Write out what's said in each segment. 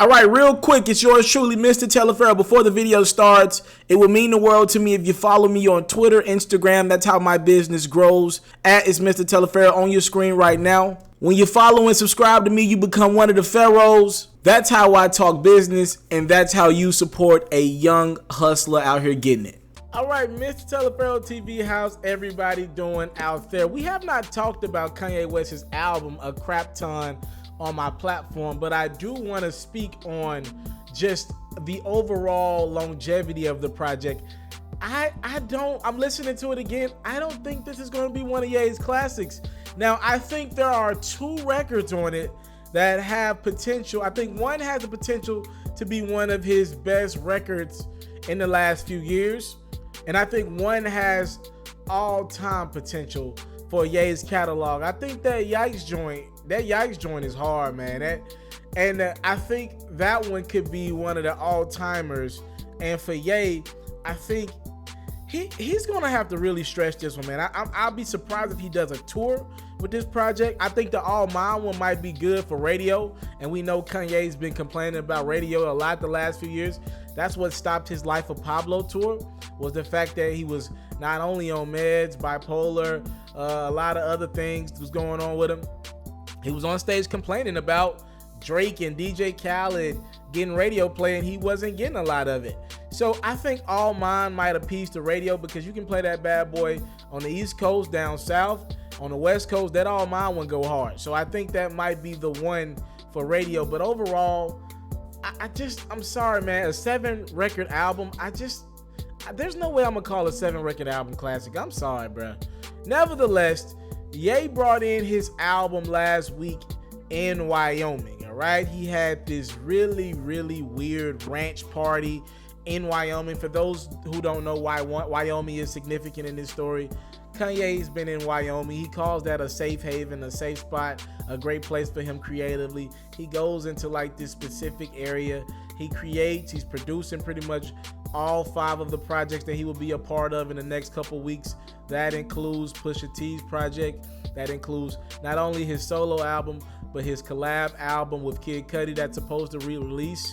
All right, real quick, it's yours truly, Mr. Taliaferro. Before the video starts, it would mean the world to me if you follow me on Twitter, Instagram. That's how my business grows. It's Mr. Taliaferro on your screen right now. When you follow and subscribe to me, you become one of the Pharaohs. That's how I talk business, and that's how you support a young hustler out here getting it. All right, Mr. Taliaferro TV, how's everybody doing out there? We have not talked about Kanye West's album a crap ton on my platform, but I do want to speak on just the overall longevity of the project. I'm listening to it again. I don't think this is going to be one of Ye's classics. Now, I think there are two records on it that have potential. I think one has the potential to be one of his best records in the last few years. And I think one has all-time potential for Ye's catalog. I think that Yikes joint is hard, man. I think that one could be one of the all-timers. And for Ye, I think he's gonna have to really stretch this one, man. I'll be surprised if he does a tour with this project. I think the All Mine one might be good for radio, and we know Kanye's been complaining about radio a lot the last few years. That's what stopped his Life of Pablo tour, was the fact that he was not only on meds, bipolar, a lot of other things was going on with him. He was on stage complaining about Drake and DJ Khaled getting radio play, and he wasn't getting a lot of it. So I think All Mine might appease to radio, because you can play that bad boy on the East Coast, down south, on the West Coast. That All Mine one go hard. So I think that might be the one for radio. But overall, I'm sorry, man. A 7-record album, there's no way I'm gonna call a 7-record album classic. I'm sorry, bro. Nevertheless, Ye brought in his album last week in Wyoming, all right? He had this really, really weird ranch party in Wyoming. For those who don't know why Wyoming is significant in this story, Kanye's been in Wyoming. He calls that a safe haven, a safe spot, a great place for him creatively. He goes into like this specific area. He creates, he's producing pretty much all 5 of the projects that he will be a part of in the next couple weeks. That includes Pusha T's project. That includes not only his solo album, but his collab album with Kid Cudi that's supposed to re-release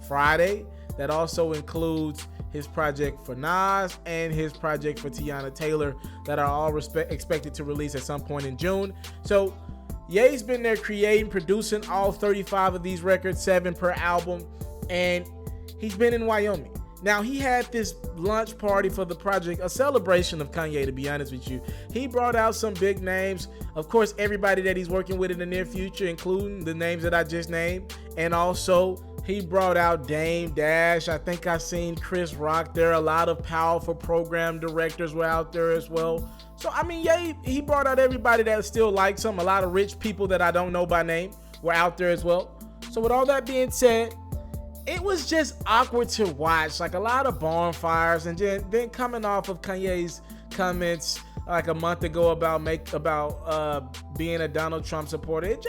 Friday. That also includes his project for Nas and his project for Tiana Taylor that are all expected to release at some point in June. So Ye's been there creating, producing all 35 of these records, 7 per album, and he's been in Wyoming. Now, he had this lunch party for the project, a celebration of Kanye, to be honest with you. He brought out some big names. Of course, everybody that he's working with in the near future, including the names that I just named. And also, he brought out Dame Dash. I think I seen Chris Rock there. A lot of powerful program directors were out there as well. So, I mean, yeah, he brought out everybody that still likes him. A lot of rich people that I don't know by name were out there as well. So, with all that being said, it was just awkward to watch, like a lot of bonfires, and then coming off of Kanye's comments like a month ago about being a Donald Trump supporter. It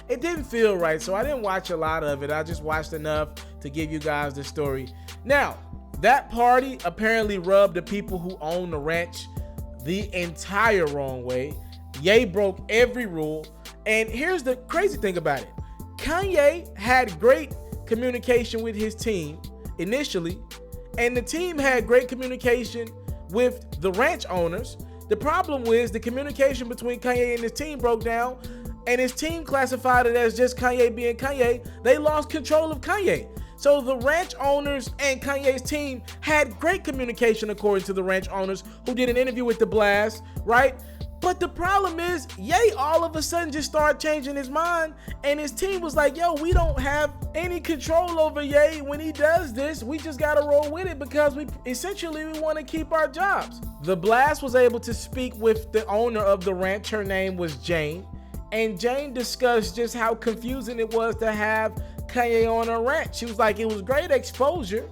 didn't feel right, so I didn't watch a lot of it. I just watched enough to give you guys the story. Now, that party apparently rubbed the people who own the ranch the entire wrong way. Ye broke every rule, and here's the crazy thing about it. Kanye had great communication with his team initially, and the team had great communication with the ranch owners. The problem was the communication between Kanye and his team broke down, and his team classified it as just Kanye being Kanye. They lost control of Kanye. So the ranch owners and Kanye's team had great communication, according to the ranch owners, who did an interview with The Blast, right? But the problem is, Ye all of a sudden just started changing his mind, and his team was like, yo, we don't have any control over Ye when he does this. We just gotta roll with it because we want to keep our jobs. The Blast was able to speak with the owner of the ranch. Her name was Jane, and Jane discussed just how confusing it was to have Kanye on a ranch. She was like, it was great exposure,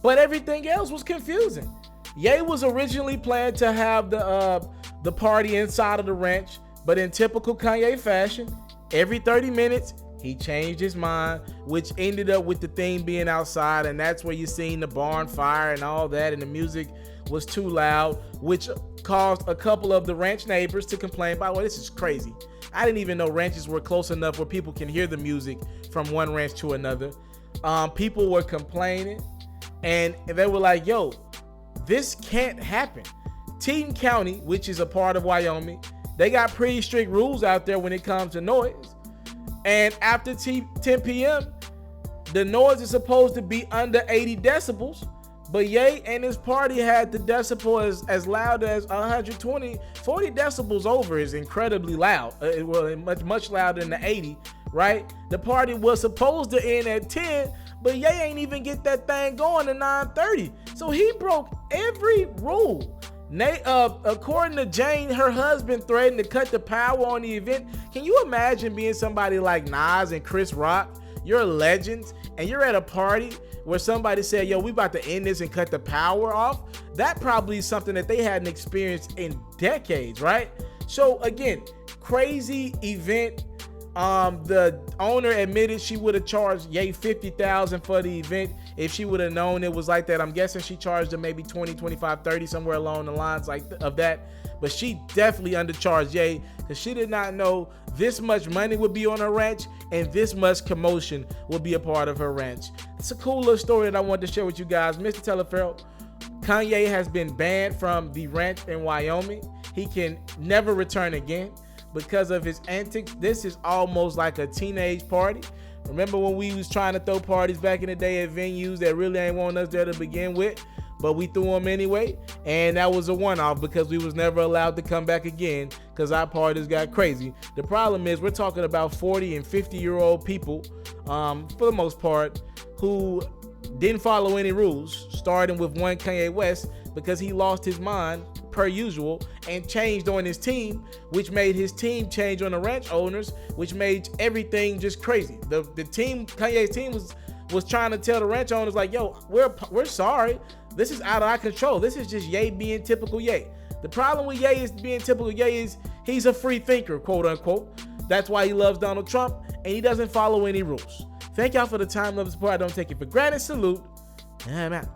but everything else was confusing. Ye was originally planned to have the party inside of the ranch, but in typical Kanye fashion, every 30 minutes, he changed his mind, which ended up with the theme being outside, and that's where you seen the barn fire and all that, and the music was too loud, which caused a couple of the ranch neighbors to complain, by the way, this is crazy. I didn't even know ranches were close enough where people can hear the music from one ranch to another. People were complaining, and they were like, yo, this can't happen. Teton County, which is a part of Wyoming, they got pretty strict rules out there when it comes to noise. And after 10 p.m., the noise is supposed to be under 80 decibels, but Ye and his party had the decibel as loud as 120. 40 decibels over is incredibly loud. Well, much louder than the 80, right? The party was supposed to end at 10, but Ye ain't even get that thing going at 9:30. So he broke every rule. According to Jane, her husband threatened to cut the power on the event. Can you imagine being somebody like Nas and Chris Rock? You're legends, and you're at a party where somebody said, yo, we about to end this and cut the power off. That probably is something that they hadn't experienced in decades, right? So again, crazy event. The owner admitted she would have charged Ye $50,000 for the event if she would have known it was like that. I'm guessing she charged him maybe 20, 25, 30, somewhere along the lines of that. But she definitely undercharged Ye because she did not know this much money would be on her ranch and this much commotion would be a part of her ranch. It's a cool little story that I wanted to share with you guys. Mr. Taliaferro, Kanye has been banned from the ranch in Wyoming. He can never return again because of his antics. This is almost like a teenage party. Remember when we was trying to throw parties back in the day at venues that really ain't want us there to begin with, but we threw them anyway, and that was a one-off because we was never allowed to come back again because our parties got crazy. The problem is we're talking about 40 and 50-year-old people, for the most part, who didn't follow any rules, starting with one Kanye West because he lost his mind per usual and changed on his team, which made his team change on the ranch owners, which made everything just crazy. The team, Kanye's team, was trying to tell the ranch owners like, yo, we're sorry. This is out of our control. This is just Ye being typical Ye. The problem with Ye is being typical Ye is he's a free thinker, quote unquote. That's why he loves Donald Trump and he doesn't follow any rules. Thank y'all for the time, love, and support. I don't take it for granted. Salute. And I'm out.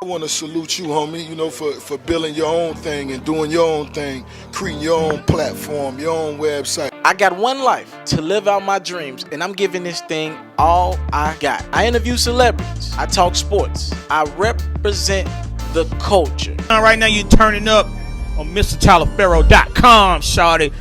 I want to salute you, homie, you know, for building your own thing and doing your own thing, creating your own platform, your own website. I got one life to live out my dreams, and I'm giving this thing all I got. I interview celebrities. I talk sports. I represent the culture. Right now, you're turning up on MrTaliaferro.com, shawty.